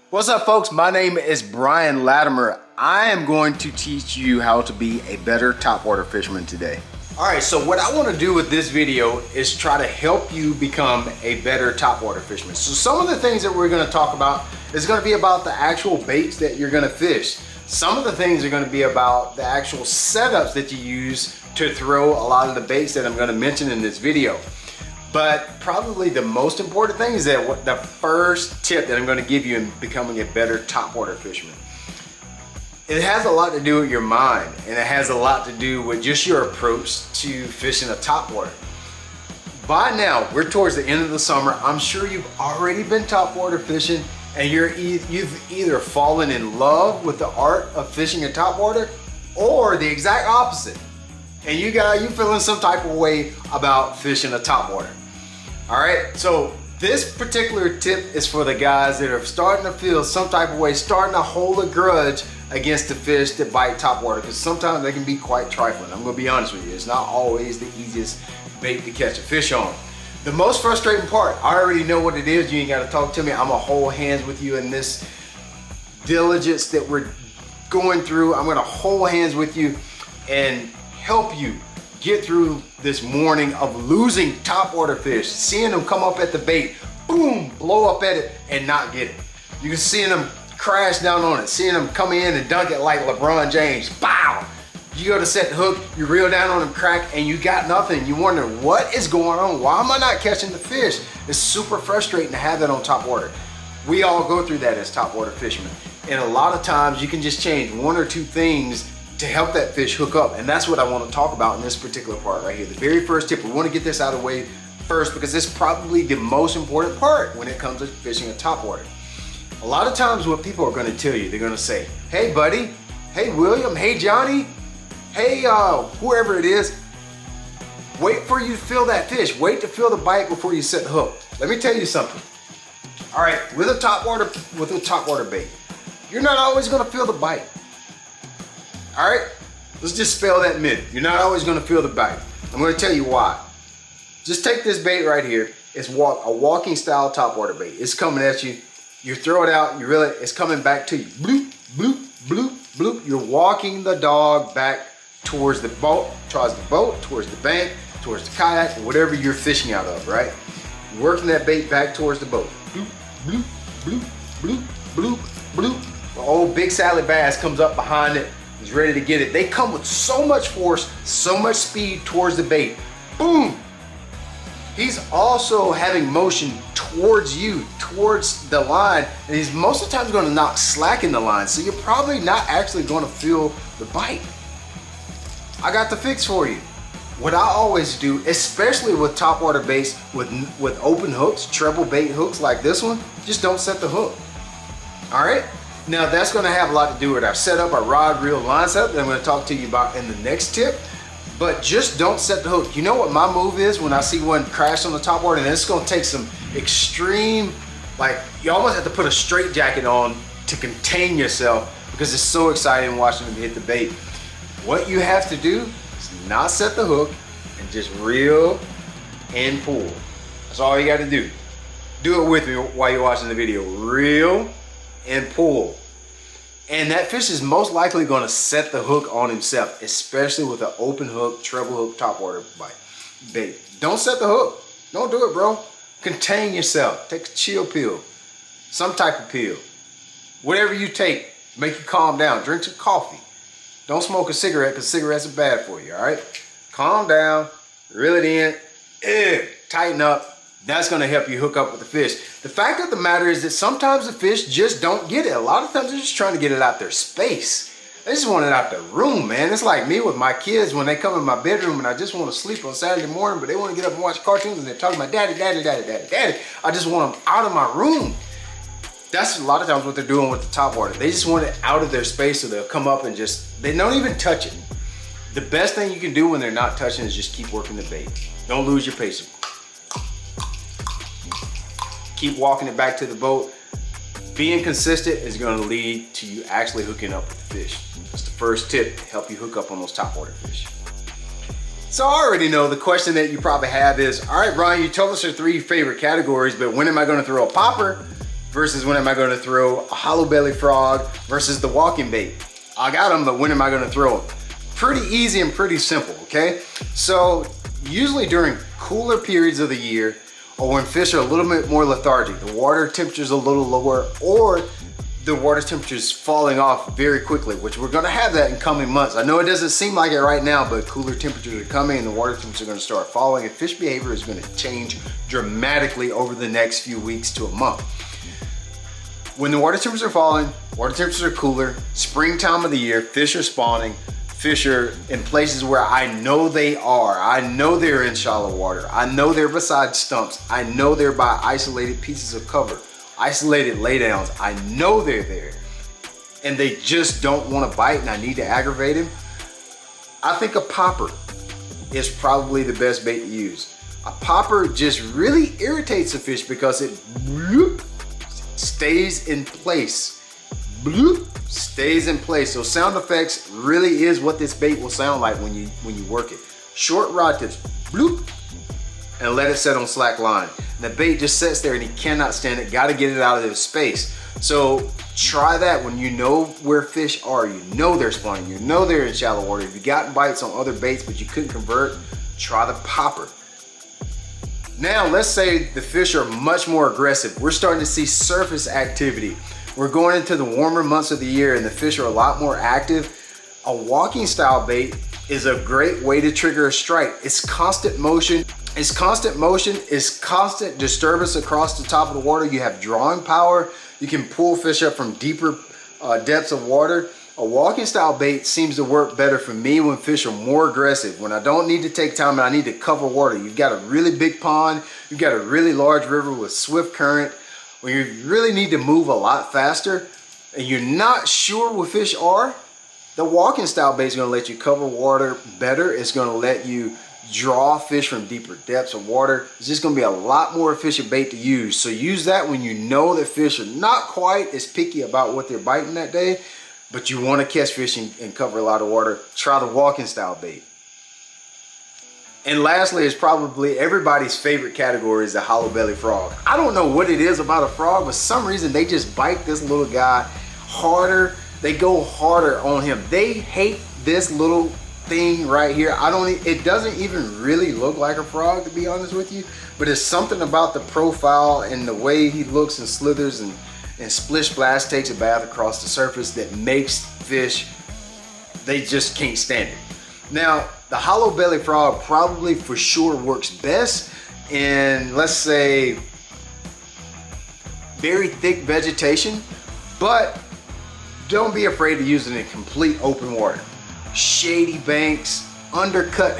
What's up, folks? My name is Brian Latimer. I am going to teach you how to be a better topwater fisherman today. All right, so what I want to do with this video is try to help you become a better topwater fisherman. So some of the things that we're going to talk about is going to be about the actual baits that you're going to fish. Some of the things are going to be about the actual setups that you use to throw a lot of the baits that I'm going to mention in this video. But probably the most important thing is that the first tip that I'm going to give you in becoming a better topwater fisherman. It has a lot to do with your mind, and it has a lot to do with just your approach to fishing a topwater. By now, we're towards the end of the summer. I'm sure you've already been topwater fishing, and you've either fallen in love with the art of fishing a topwater, or the exact opposite. And you feeling some type of way about fishing a topwater. All right, so this particular tip is for the guys that are starting to feel some type of way, starting to hold a grudge against the fish that bite topwater, because sometimes they can be quite trifling. I'm gonna be honest with you, it's not always the easiest bait to catch a fish on. The most frustrating part, I already know what it is. You ain't gotta talk to me. I'm gonna hold hands with you in this diligence that we're going through. I'm gonna hold hands with you and help you get through this morning of losing topwater fish, seeing them come up at the bait, boom, blow up at it and not get it. You can see them crash down on it, seeing them come in and dunk it like LeBron James, pow! You go to set the hook, you reel down on them, crack, and you got nothing. You wonder, what is going on? Why am I not catching the fish? It's super frustrating to have that on topwater. We all go through that as topwater fishermen. And a lot of times you can just change one or two things to help that fish hook up. And that's what I want to talk about in this particular part right here. The very first tip, we want to get this out of the way first because it's probably the most important part when it comes to fishing a topwater. A lot of times what people are going to tell you, they're going to say, hey buddy, hey William, hey Johnny, hey whoever it is, wait for you to feel that fish. Wait to feel the bite before you set the hook. Let me tell you something. All right, with a topwater bait, you're not always going to feel the bite. All right, let's just spell that myth. You're not always gonna feel the bite. I'm gonna tell you why. Just take this bait right here. It's a walking style topwater bait. It's coming at you. You throw it out, you reel it, it's coming back to you. Bloop, bloop, bloop, bloop. You're walking the dog back towards the boat, towards the bank, towards the kayak, whatever you're fishing out of, right? You're working that bait back towards the boat. Bloop, bloop, bloop, bloop, bloop, bloop. The old big Sally bass comes up behind it. He's ready to get it. They come with so much force, so much speed towards the bait. Boom! He's also having motion towards you, towards the line, and he's most of the time going to knock slack in the line, so you're probably not actually going to feel the bite. I got the fix for you. What I always do, especially with topwater baits with open hooks, treble bait hooks like this one, just don't set the hook. All right? Now that's gonna have a lot to do with our setup, our rod, reel, line setup that I'm gonna talk to you about in the next tip, but just don't set the hook. You know what my move is when I see one crash on the topwater, and it's gonna take some extreme, like you almost have to put a straight jacket on to contain yourself because it's so exciting watching them hit the bait. What you have to do is not set the hook and just reel and pull. That's all you gotta do. Do it with me while you're watching the video. Reel and pull. And that fish is most likely going to set the hook on himself, especially with an open hook, treble hook, topwater bait. Don't set the hook. Don't do it, bro. Contain yourself. Take a chill pill, some type of pill. Whatever you take, make you calm down. Drink some coffee. Don't smoke a cigarette because cigarettes are bad for you, all right? Calm down, reel it in, tighten up. That's gonna help you hook up with the fish. The fact of the matter is that sometimes the fish just don't get it. A lot of times they're just trying to get it out their space. They just want it out their room, man. It's like me with my kids when they come in my bedroom and I just want to sleep on Saturday morning, but they want to get up and watch cartoons and they're talking about daddy, daddy, daddy, daddy, daddy. I just want them out of my room. That's a lot of times what they're doing with the topwater. They just want it out of their space, so they'll come up and they don't even touch it. The best thing you can do when they're not touching is just keep working the bait. Don't lose your patience. Keep walking it back to the boat. Being consistent is going to lead to you actually hooking up with the fish. That's the first tip to help you hook up on those topwater fish. So I already know the question that you probably have is, all right, Brian, you told us your 3 favorite categories, but when am I going to throw a popper versus when am I gonna throw a hollow belly frog versus the walking bait. I got them, but when am I gonna throw them? Pretty easy and pretty simple, okay? So usually during cooler periods of the year, or when fish are a little bit more lethargic, the water temperature's a little lower, or the water temperature's falling off very quickly, which we're gonna have that in coming months. I know it doesn't seem like it right now, but cooler temperatures are coming and the water temperatures are gonna start falling, and fish behavior is gonna change dramatically over the next few weeks to a month. When the water temperatures are falling, water temperatures are cooler, springtime of the year, fish are spawning, fish are in places where I know they are. I know they're in shallow water. I know they're beside stumps. I know they're by isolated pieces of cover, isolated laydowns. I know they're there. And they just don't want to bite and I need to aggravate them. I think a popper is probably the best bait to use. A popper just really irritates the fish because it stays in place. Bloop, stays in place. So sound effects really is what this bait will sound like when you work it. Short rod tips, bloop, and let it set on slack line. And the bait just sits there and he cannot stand it. Got to get it out of his space. So try that when you know where fish are. You know they're spawning. You know they're in shallow water. If you've gotten bites on other baits but you couldn't convert, try the popper. Now let's say the fish are much more aggressive. We're starting to see surface activity. We're going into the warmer months of the year and the fish are a lot more active. A walking style bait is a great way to trigger a strike. It's constant motion. It's constant disturbance across the top of the water. You have drawing power. You can pull fish up from deeper depths of water. A walking style bait seems to work better for me when fish are more aggressive, when I don't need to take time and I need to cover water. You've got a really big pond, you've got a really large river with swift current, when you really need to move a lot faster and you're not sure where fish are, the walking style bait is going to let you cover water better. It's going to let you draw fish from deeper depths of water. It's just going to be a lot more efficient bait to use. So use that when you know that fish are not quite as picky about what they're biting that day, but you want to catch fish and cover a lot of water. Try the walking style bait. And lastly is probably everybody's favorite category is the hollow belly frog. I don't know what it is about a frog, but for some reason they just bite this little guy harder. They go harder on him. They hate this little thing right here. It doesn't even really look like a frog, to be honest with you, but it's something about the profile and the way he looks and slithers and splish splash takes a bath across the surface that makes fish, they just can't stand it. Now, the hollow belly frog probably for sure works best in, let's say, very thick vegetation, but don't be afraid to use it in complete open water. Shady banks, undercut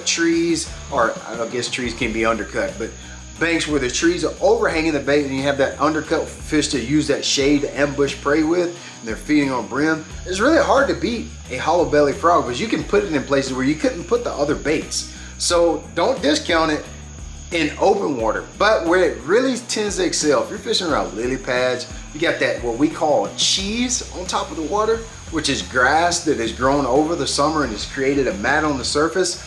trees, or I guess trees can be undercut, but banks where the trees are overhanging the bait and you have that undercut fish to use that shade to ambush prey with, and they're feeding on brim. It's really hard to beat a hollow belly frog because you can put it in places where you couldn't put the other baits. So don't discount it in open water, but where it really tends to excel, if you're fishing around lily pads, you got that what we call cheese on top of the water, which is grass that has grown over the summer and has created a mat on the surface.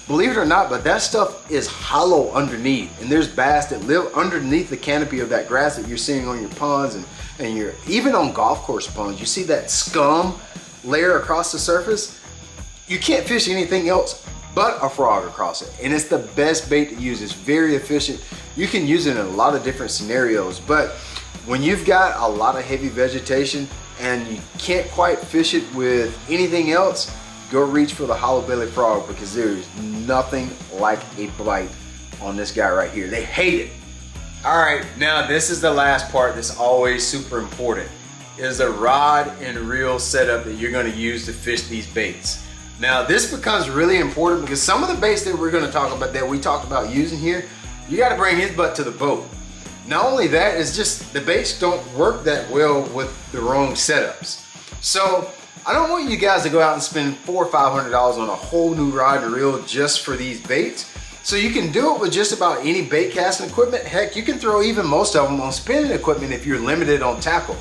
Believe it or not, but that stuff is hollow underneath, and there's bass that live underneath the canopy of that grass that you're seeing on your ponds and you're even on golf course ponds. You see that scum layer across the surface? You can't fish anything else but a frog across it, and it's the best bait to use. It's very efficient. You can use it in a lot of different scenarios, but when you've got a lot of heavy vegetation and you can't quite fish it with anything else, go reach for the hollow belly frog, because there is nothing like a bite on this guy right here. They hate it. All right, now this is the last part that's always super important, is the rod and reel setup that you're gonna use to fish these baits. Now this becomes really important because some of the baits that we're gonna talk about, that we talked about using here, you gotta bring his butt to the boat. Not only that, it's just the baits don't work that well with the wrong setups. So I don't want you guys to go out and spend $400 or $500 on a whole new rod and reel just for these baits. So you can do it with just about any bait casting equipment. Heck, you can throw even most of them on spinning equipment if you're limited on tackle.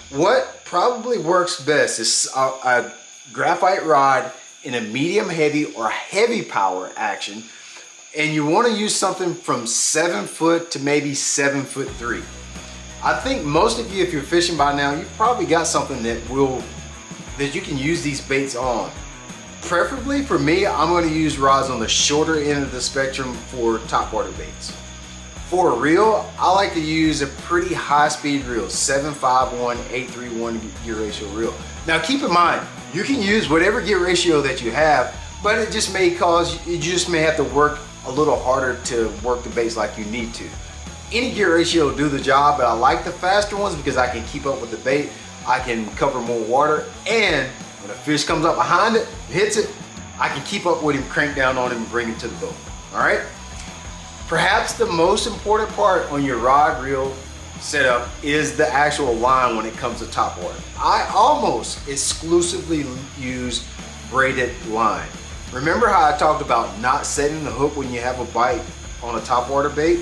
What probably works best is a graphite rod in a medium heavy or heavy power action. And you want to use something from 7 foot to maybe 7'3". I think most of you, if you're fishing by now, you've probably got something that you can use these baits on. Preferably for me, I'm going to use rods on the shorter end of the spectrum for topwater baits. For a reel, I like to use a pretty high speed reel, 7.5-1/8-3-1 gear ratio reel. Now keep in mind, you can use whatever gear ratio that you have, but it just may you just may have to work a little harder to work the baits like you need to. Any gear ratio will do the job, but I like the faster ones because I can keep up with the bait, I can cover more water, and when a fish comes up behind it, hits it, I can keep up with him, crank down on him, and bring him to the boat. All right? Perhaps the most important part on your rod reel setup is the actual line when it comes to topwater. I almost exclusively use braided line. Remember how I talked about not setting the hook when you have a bite on a topwater bait?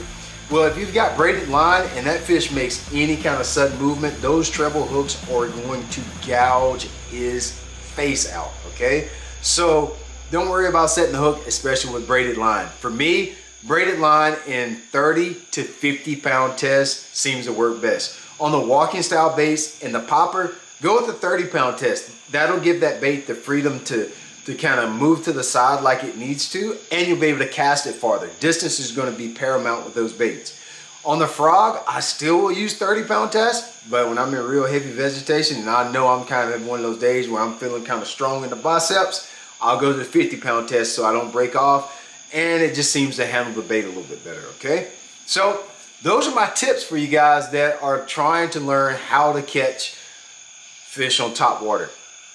Well, if you've got braided line and that fish makes any kind of sudden movement, those treble hooks are going to gouge his face out, okay? So don't worry about setting the hook, especially with braided line. For me, braided line in 30 to 50 pound test seems to work best. On the walking style baits and the popper, go with the 30 pound test. That'll give that bait the freedom to kind of move to the side like it needs to, and you'll be able to cast it farther. Distance is going to be paramount with those baits. On the frog, I still will use 30 pound test, but when I'm in real heavy vegetation and I know I'm kind of in one of those days where I'm feeling kind of strong in the biceps, I'll go to the 50 pound test so I don't break off, and it just seems to handle the bait a little bit better, okay? So those are my tips for you guys that are trying to learn how to catch fish on top water.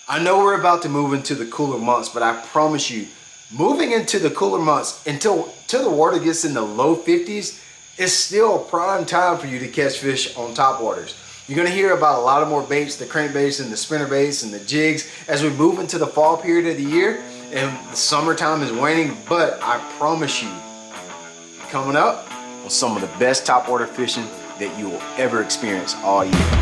I know we're about to move into the cooler months, but I promise you, moving into the cooler months until the water gets in the low 50s, it's still a prime time for you to catch fish on top waters. You're gonna hear about a lot of more baits, the crankbaits and the spinner baits and the jigs as we move into the fall period of the year and the summertime is waning, but I promise you, coming up with some of the best topwater fishing that you will ever experience all year.